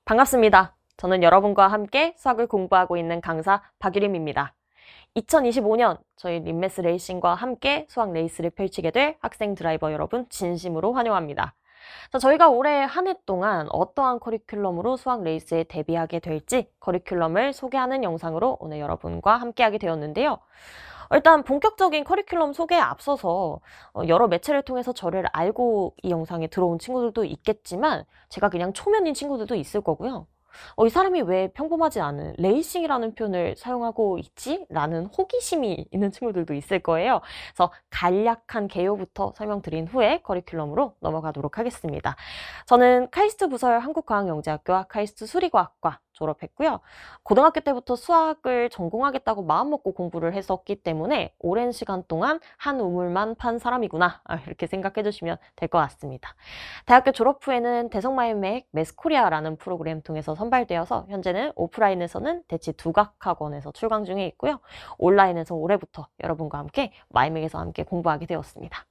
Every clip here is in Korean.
반갑습니다. 저는 여러분과 함께 수학을 공부하고 있는 강사 박유림입니다. 2025년 저희 림메스 레이싱과 함께 수학 레이스를 펼치게 될 학생 드라이버 여러분 진심으로 환영합니다. 자, 저희가 올해 한 해 동안 어떠한 커리큘럼으로 수학 레이스에 대비하게 될지 커리큘럼을 소개하는 영상으로 오늘 여러분과 함께하게 되었는데요. 일단 본격적인 커리큘럼 소개에 앞서서 여러 매체를 통해서 저를 알고 이 영상에 들어온 친구들도 있겠지만 제가 그냥 초면인 친구들도 있을 거고요. 이 사람이 왜 평범하지 않은 레이싱이라는 표현을 사용하고 있지? 라는 호기심이 있는 친구들도 있을 거예요. 그래서 간략한 개요부터 설명드린 후에 커리큘럼으로 넘어가도록 하겠습니다. 저는 카이스트 부설 한국과학영재학교와 카이스트 수리과학과 졸업했고요. 고등학교 때부터 수학을 전공하겠다고 마음먹고 공부를 했었기 때문에 오랜 시간 동안 한 우물만 판 사람이구나 이렇게 생각해 주시면 될 것 같습니다. 대학교 졸업 후에는 대성마이맥 매스코리아라는 프로그램 통해서 선발되어서 현재는 오프라인에서는 대치 두각학원에서 출강 중에 있고요. 온라인에서 올해부터 여러분과 함께 마이맥에서 함께 공부하게 되었습니다.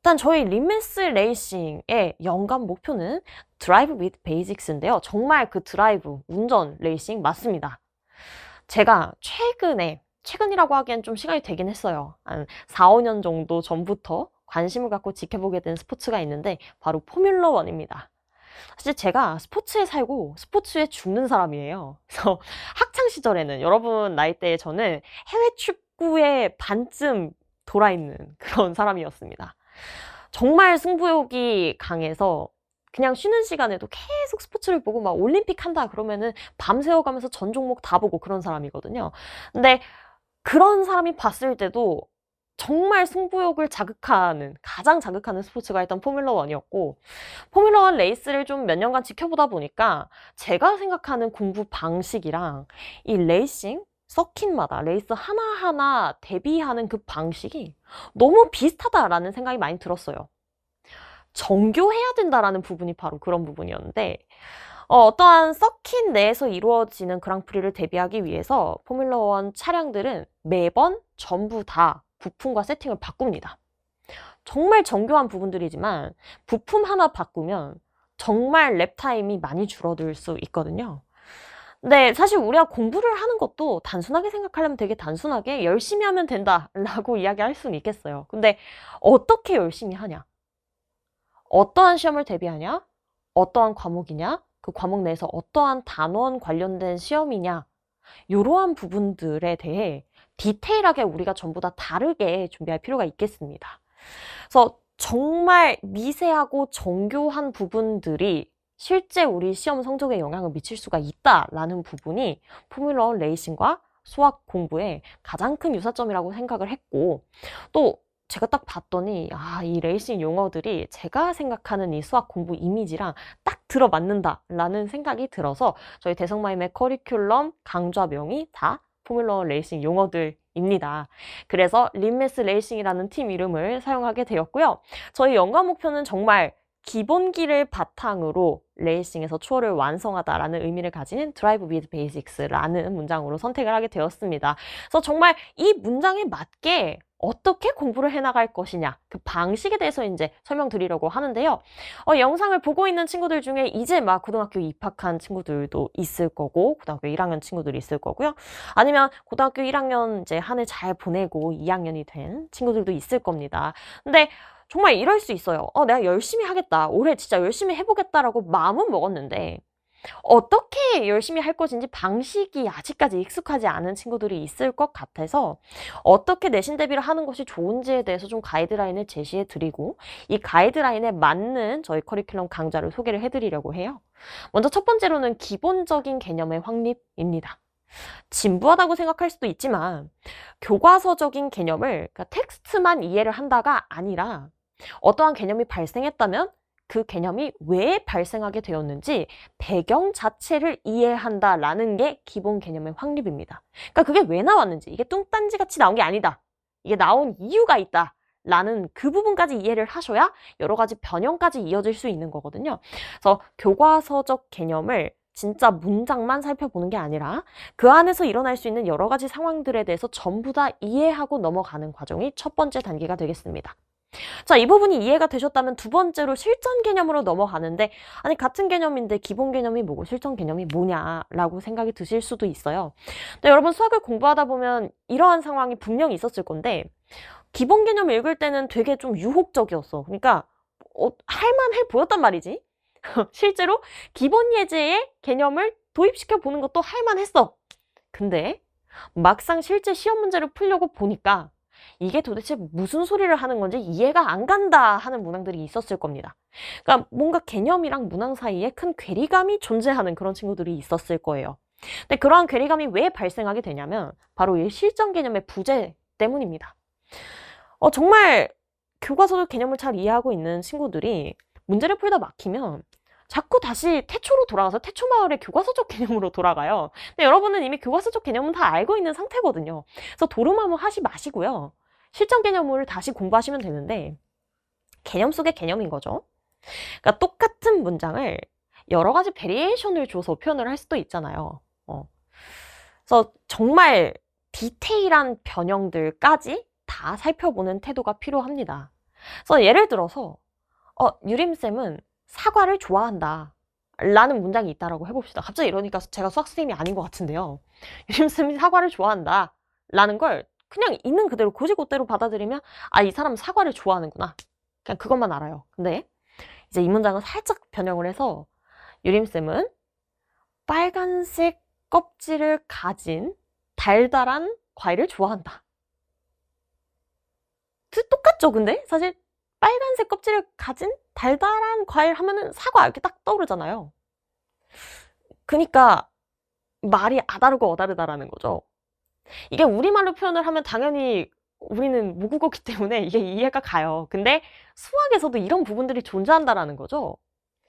일단 저희 림메스 레이싱의 연간 목표는 드라이브 with 베이직스인데요. 정말 그 드라이브, 운전 레이싱 맞습니다. 제가 최근이라고 하기엔 좀 시간이 되긴 했어요. 한 4, 5년 정도 전부터 관심을 갖고 지켜보게 된 스포츠가 있는데 바로 포뮬러 1입니다. 사실 제가 스포츠에 살고 스포츠에 죽는 사람이에요. 그래서 학창 시절에는 여러분 나이대에 저는 해외 축구에 반쯤 돌아있는 그런 사람이었습니다. 정말 승부욕이 강해서 그냥 쉬는 시간에도 계속 스포츠를 보고 막 올림픽 한다 그러면은 밤새워가면서 전 종목 다 보고 그런 사람이거든요. 근데 그런 사람이 봤을 때도 정말 승부욕을 가장 자극하는 스포츠가 일단 포뮬러 1이었고, 포뮬러 1 레이스를 좀 몇 년간 지켜보다 보니까 제가 생각하는 공부 방식이랑 이 레이싱, 서킷마다 레이스 하나하나 대비하는 그 방식이 너무 비슷하다라는 생각이 많이 들었어요. 정교해야 된다라는 부분이 바로 그런 부분이었는데, 어떠한 서킷 내에서 이루어지는 그랑프리를 대비하기 위해서 포뮬러 1 차량들은 매번 전부 다 부품과 세팅을 바꿉니다. 정말 정교한 부분들이지만 부품 하나 바꾸면 정말 랩 타임이 많이 줄어들 수 있거든요. 근데 사실 우리가 공부를 하는 것도 단순하게 생각하려면 되게 단순하게 열심히 하면 된다라고 이야기할 수는 있겠어요. 근데 어떻게 열심히 하냐? 어떠한 시험을 대비하냐? 어떠한 과목이냐? 그 과목 내에서 어떠한 단원 관련된 시험이냐? 이러한 부분들에 대해 디테일하게 우리가 전부 다 다르게 준비할 필요가 있겠습니다. 그래서 정말 미세하고 정교한 부분들이 실제 우리 시험 성적에 영향을 미칠 수가 있다라는 부분이 포뮬러 1 레이싱과 수학 공부의 가장 큰 유사점이라고 생각을 했고, 또 제가 딱 봤더니 이 레이싱 용어들이 제가 생각하는 이 수학 공부 이미지랑 딱 들어맞는다라는 생각이 들어서 저희 대성마임의 커리큘럼 강좌명이 다 포뮬러 1 레이싱 용어들입니다. 그래서 림메스 레이싱이라는 팀 이름을 사용하게 되었고요. 저희 연관 목표는 정말 기본기를 바탕으로 레이싱에서 추월을 완성하다라는 의미를 가진 Drive with Basics라는 문장으로 선택을 하게 되었습니다. 그래서 정말 이 문장에 맞게 어떻게 공부를 해나갈 것이냐, 그 방식에 대해서 이제 설명드리려고 하는데요. 영상을 보고 있는 친구들 중에 이제 막 고등학교 입학한 친구들도 있을 거고, 고등학교 1학년 친구들이 있을 거고요. 아니면 고등학교 1학년 이제 한 해 잘 보내고 2학년이 된 친구들도 있을 겁니다. 근데 정말 이럴 수 있어요. 내가 열심히 하겠다. 올해 진짜 열심히 해보겠다라고 마음은 먹었는데 어떻게 열심히 할 것인지 방식이 아직까지 익숙하지 않은 친구들이 있을 것 같아서 어떻게 내신 대비를 하는 것이 좋은지에 대해서 좀 가이드라인을 제시해 드리고, 이 가이드라인에 맞는 저희 커리큘럼 강좌를 소개를 해드리려고 해요. 먼저 첫 번째로는 기본적인 개념의 확립입니다. 진부하다고 생각할 수도 있지만 교과서적인 개념을, 그러니까 텍스트만 이해를 한다가 아니라 어떠한 개념이 발생했다면 그 개념이 왜 발생하게 되었는지 배경 자체를 이해한다라는 게 기본 개념의 확립입니다. 그러니까 그게 왜 나왔는지, 이게 뚱딴지 같이 나온 게 아니다. 이게 나온 이유가 있다. 라는 그 부분까지 이해를 하셔야 여러 가지 변형까지 이어질 수 있는 거거든요. 그래서 교과서적 개념을 진짜 문장만 살펴보는 게 아니라 그 안에서 일어날 수 있는 여러 가지 상황들에 대해서 전부 다 이해하고 넘어가는 과정이 첫 번째 단계가 되겠습니다. 자, 이 부분이 이해가 되셨다면 두 번째로 실전 개념으로 넘어가는데, 아니, 같은 개념인데 기본 개념이 뭐고 실전 개념이 뭐냐라고 생각이 드실 수도 있어요. 근데 여러분 수학을 공부하다 보면 이러한 상황이 분명히 있었을 건데, 기본 개념 읽을 때는 되게 좀 유혹적이었어. 그러니까 할만해 보였단 말이지. 실제로 기본 예제의 개념을 도입시켜 보는 것도 할만했어. 근데 막상 실제 시험 문제를 풀려고 보니까 이게 도대체 무슨 소리를 하는 건지 이해가 안 간다 하는 문항들이 있었을 겁니다. 그러니까 뭔가 개념이랑 문항 사이에 큰 괴리감이 존재하는 그런 친구들이 있었을 거예요. 근데 그러한 괴리감이 왜 발생하게 되냐면 바로 이 실전 개념의 부재 때문입니다. 정말 교과서적 개념을 잘 이해하고 있는 친구들이 문제를 풀다 막히면 자꾸 다시 태초로 돌아가서 태초 마을의 교과서적 개념으로 돌아가요. 근데 여러분은 이미 교과서적 개념은 다 알고 있는 상태거든요. 그래서 도루마무 하지 마시고요. 실전 개념을 다시 공부하시면 되는데 개념 속의 개념인 거죠. 그러니까 똑같은 문장을 여러 가지 베리에이션을 줘서 표현을 할 수도 있잖아요. 그래서 정말 디테일한 변형들까지 다 살펴보는 태도가 필요합니다. 그래서 예를 들어서 유림쌤은 사과를 좋아한다 라는 문장이 있다라고 해봅시다. 갑자기 이러니까 제가 수학 선생님이 아닌 것 같은데요. 유림쌤이 사과를 좋아한다 라는 걸 그냥 있는 그대로 고지고대로 받아들이면 이 사람은 사과를 좋아하는구나. 그냥 그것만 알아요. 근데 이제 이 문장은 살짝 변형을 해서 유림쌤은 빨간색 껍질을 가진 달달한 과일을 좋아한다. 똑같죠, 근데? 사실 빨간색 껍질을 가진 달달한 과일 하면은 사과 이렇게 딱 떠오르잖아요. 그러니까 말이 아다르고 어다르다라는 거죠. 이게 우리말로 표현을 하면 당연히 우리는 모국어기 때문에 이게 이해가 가요. 근데 수학에서도 이런 부분들이 존재한다라는 거죠.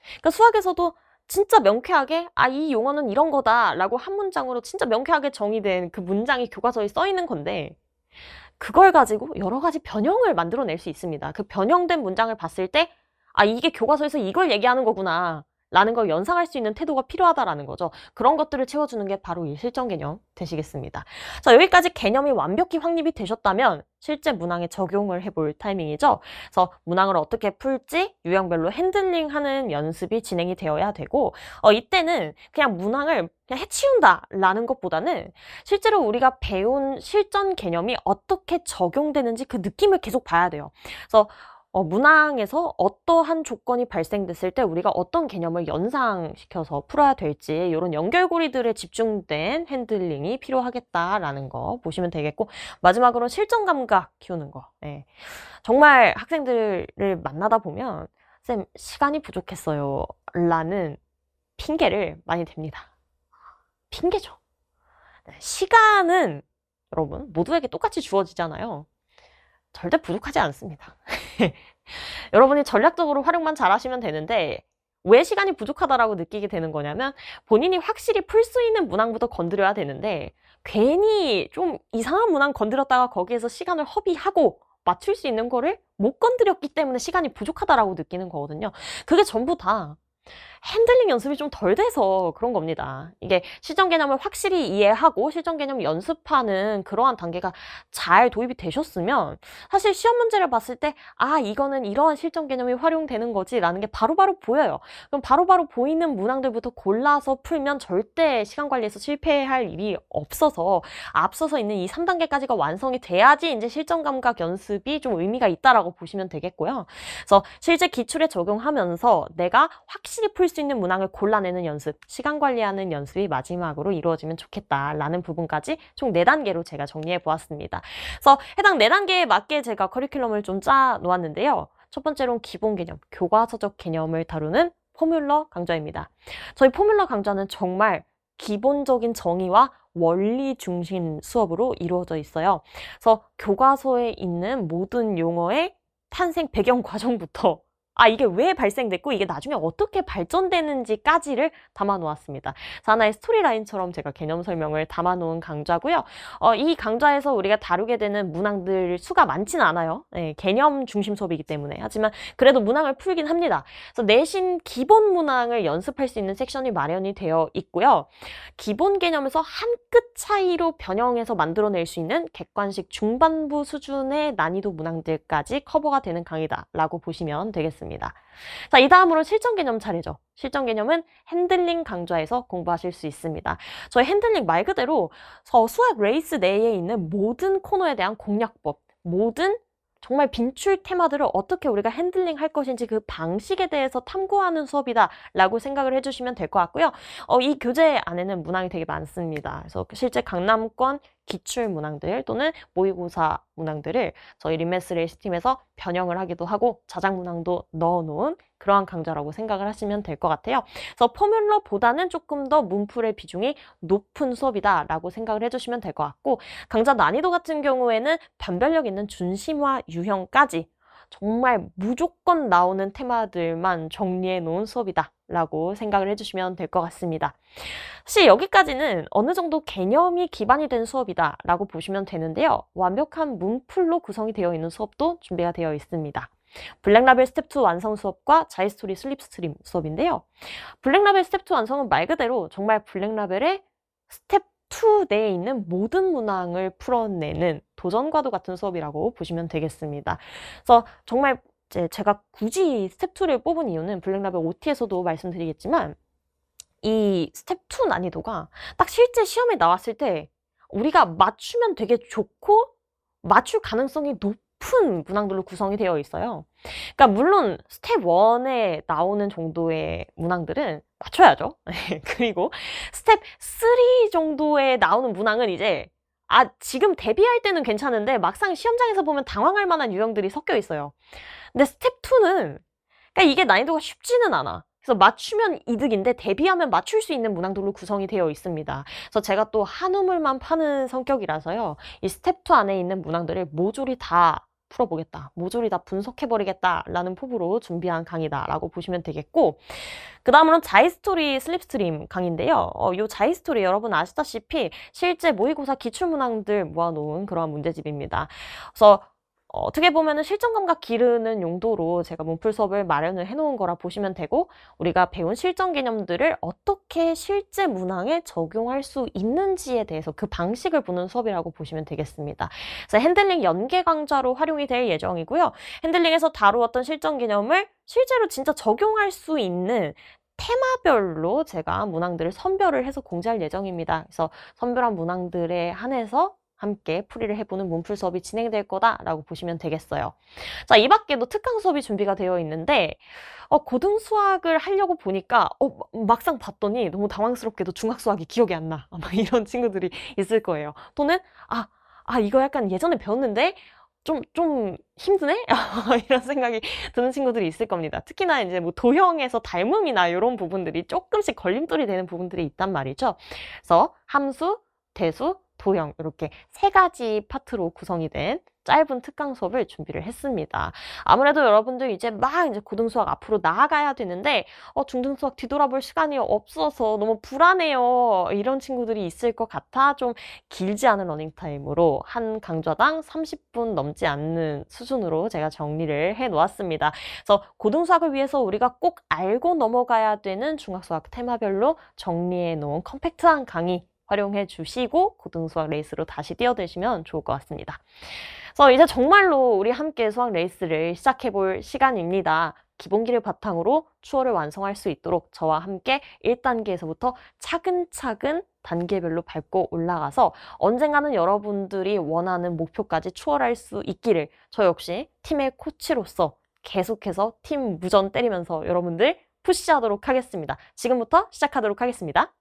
그러니까 수학에서도 진짜 명쾌하게 이 용어는 이런 거다라고 한 문장으로 진짜 명쾌하게 정의된 그 문장이 교과서에 써 있는 건데 그걸 가지고 여러 가지 변형을 만들어낼 수 있습니다. 그 변형된 문장을 봤을 때 이게 교과서에서 이걸 얘기하는 거구나 라는 걸 연상할 수 있는 태도가 필요하다라는 거죠. 그런 것들을 채워주는 게 바로 이 실전 개념 되시겠습니다. 자, 여기까지 개념이 완벽히 확립이 되셨다면 실제 문항에 적용을 해볼 타이밍이죠. 그래서 문항을 어떻게 풀지 유형별로 핸들링하는 연습이 진행이 되어야 되고 이때는 그냥 문항을 그냥 해치운다 라는 것보다는 실제로 우리가 배운 실전 개념이 어떻게 적용되는지 그 느낌을 계속 봐야 돼요. 그래서 문항에서 어떠한 조건이 발생됐을 때 우리가 어떤 개념을 연상시켜서 풀어야 될지 이런 연결고리들에 집중된 핸들링이 필요하겠다라는 거 보시면 되겠고 마지막으로 실전 감각 키우는 거. 네. 정말 학생들을 만나다 보면 쌤 시간이 부족했어요 라는 핑계를 많이 댑니다. 핑계죠. 시간은 여러분 모두에게 똑같이 주어지잖아요. 절대 부족하지 않습니다. 여러분이 전략적으로 활용만 잘하시면 되는데 왜 시간이 부족하다라고 느끼게 되는 거냐면 본인이 확실히 풀 수 있는 문항부터 건드려야 되는데 괜히 좀 이상한 문항 건드렸다가 거기에서 시간을 허비하고 맞출 수 있는 거를 못 건드렸기 때문에 시간이 부족하다라고 느끼는 거거든요. 그게 전부 다 핸들링 연습이 좀 덜 돼서 그런 겁니다. 이게 실전 개념을 확실히 이해하고 실전 개념 연습하는 그러한 단계가 잘 도입이 되셨으면 사실 시험 문제를 봤을 때 이거는 이러한 실전 개념이 활용되는 거지 라는 게 바로바로 보여요. 그럼 바로바로 보이는 문항들부터 골라서 풀면 절대 시간 관리에서 실패할 일이 없어서 앞서서 있는 이 3단계까지가 완성이 돼야지 이제 실전 감각 연습이 좀 의미가 있다라고 보시면 되겠고요. 그래서 실제 기출에 적용하면서 내가 확실히 풀 수 있는 문항을 골라내는 연습, 시간 관리하는 연습이 마지막으로 이루어지면 좋겠다라는 부분까지 총 4단계로 제가 정리해 보았습니다. 그래서 해당 4단계에 맞게 제가 커리큘럼을 좀 짜 놓았는데요. 첫 번째로는 기본 개념, 교과서적 개념을 다루는 포뮬러 강좌입니다. 저희 포뮬러 강좌는 정말 기본적인 정의와 원리 중심 수업으로 이루어져 있어요. 그래서 교과서에 있는 모든 용어의 탄생 배경 과정부터 이게 왜 발생됐고 이게 나중에 어떻게 발전되는지까지를 담아 놓았습니다. 하나의 스토리라인처럼 제가 개념 설명을 담아 놓은 강좌고요. 이 강좌에서 우리가 다루게 되는 문항들 수가 많지는 않아요. 네, 개념 중심 수업이기 때문에. 하지만 그래도 문항을 풀긴 합니다. 그래서 내신 기본 문항을 연습할 수 있는 섹션이 마련이 되어 있고요. 기본 개념에서 한 끗 차이로 변형해서 만들어낼 수 있는 객관식 중반부 수준의 난이도 문항들까지 커버가 되는 강의다라고 보시면 되겠습니다. 자, 이 다음으로 실전 개념 차례죠. 실전 개념은 핸들링 강좌에서 공부하실 수 있습니다. 저희 핸들링 말 그대로 수학 레이스 내에 있는 모든 코너에 대한 공략법, 모든 정말 빈출 테마들을 어떻게 우리가 핸들링 할 것인지 그 방식에 대해서 탐구하는 수업이다 라고 생각을 해주시면 될 것 같고요. 이 교재 안에는 문항이 되게 많습니다. 그래서 실제 강남권 기출 문항들 또는 모의고사 문항들을 저희 림메스 레이스 팀에서 변형을 하기도 하고 자작 문항도 넣어놓은 그러한 강좌라고 생각을 하시면 될 것 같아요. 그래서 포뮬러보다는 조금 더 문풀의 비중이 높은 수업이다 라고 생각을 해주시면 될 것 같고, 강좌 난이도 같은 경우에는 변별력 있는 준심화 유형까지 정말 무조건 나오는 테마들만 정리해 놓은 수업이다 라고 생각을 해주시면 될 것 같습니다. 사실 여기까지는 어느 정도 개념이 기반이 된 수업이다 라고 보시면 되는데요. 완벽한 문풀로 구성이 되어 있는 수업도 준비가 되어 있습니다. 블랙라벨 스텝 2 완성 수업과 자이스토리 슬립스트림 수업인데요. 블랙라벨 스텝 2 완성은 말 그대로 정말 블랙라벨의 스텝 2 내에 있는 모든 문항을 풀어내는 도전과도 같은 수업이라고 보시면 되겠습니다. 그래서 정말 제가 굳이 스텝 2를 뽑은 이유는 블랙라벨 OT에서도 말씀드리겠지만 이 스텝 2 난이도가 딱 실제 시험에 나왔을 때 우리가 맞추면 되게 좋고 맞출 가능성이 높은 문항들로 구성이 되어 있어요. 그러니까 물론 스텝 1에 나오는 정도의 문항들은 맞춰야죠. 그리고 스텝 3 정도에 나오는 문항은 이제 지금 대비할 때는 괜찮은데 막상 시험장에서 보면 당황할 만한 유형들이 섞여 있어요. 근데 스텝 2는 그러니까 이게 난이도가 쉽지는 않아. 그래서 맞추면 이득인데 대비하면 맞출 수 있는 문항들로 구성이 되어 있습니다. 그래서 제가 또 한우물만 파는 성격이라서요. 이 스텝 2 안에 있는 문항들을 모조리 다 풀어보겠다. 모조리 다 분석해버리겠다라는 포부로 준비한 강의다라고 보시면 되겠고, 그 다음으로는 자이스토리 슬립스트림 강의인데요. 이 자이스토리 여러분 아시다시피 실제 모의고사 기출문항들 모아놓은 그러한 문제집입니다. 그래서 어떻게 보면은 실전 감각 기르는 용도로 제가 문풀 수업을 마련을 해놓은 거라 보시면 되고, 우리가 배운 실전 개념들을 어떻게 실제 문항에 적용할 수 있는지에 대해서 그 방식을 보는 수업이라고 보시면 되겠습니다. 그래서 핸들링 연계 강좌로 활용이 될 예정이고요. 핸들링에서 다루었던 실전 개념을 실제로 진짜 적용할 수 있는 테마별로 제가 문항들을 선별을 해서 공지할 예정입니다. 그래서 선별한 문항들에 한해서 함께 풀이를 해보는 문풀 수업이 진행될 거다라고 보시면 되겠어요. 자, 이 밖에도 특강 수업이 준비가 되어 있는데 고등 수학을 하려고 보니까 막상 봤더니 너무 당황스럽게도 중학 수학이 기억이 안 나. 아마 이런 친구들이 있을 거예요. 또는 이거 약간 예전에 배웠는데 좀 힘드네? 이런 생각이 드는 친구들이 있을 겁니다. 특히나 이제 뭐 도형에서 닮음이나 이런 부분들이 조금씩 걸림돌이 되는 부분들이 있단 말이죠. 그래서 함수, 대수, 도형 이렇게 세 가지 파트로 구성이 된 짧은 특강 수업을 준비를 했습니다. 아무래도 여러분들 이제 고등 수학 앞으로 나아가야 되는데 중등 수학 뒤돌아볼 시간이 없어서 너무 불안해요. 이런 친구들이 있을 것 같아 좀 길지 않은 러닝타임으로 한 강좌당 30분 넘지 않는 수준으로 제가 정리를 해 놓았습니다. 그래서 고등 수학을 위해서 우리가 꼭 알고 넘어가야 되는 중학 수학 테마별로 정리해 놓은 컴팩트한 강의 활용해 주시고 고등수학 레이스로 다시 뛰어드시면 좋을 것 같습니다. 그래서 이제 정말로 우리 함께 수학 레이스를 시작해 볼 시간입니다. 기본기를 바탕으로 추어를 완성할 수 있도록 저와 함께 1단계에서부터 차근차근 단계별로 밟고 올라가서 언젠가는 여러분들이 원하는 목표까지 추월할 수 있기를 저 역시 팀의 코치로서 계속해서 팀 무전 때리면서 여러분들 푸시하도록 하겠습니다. 지금부터 시작하도록 하겠습니다.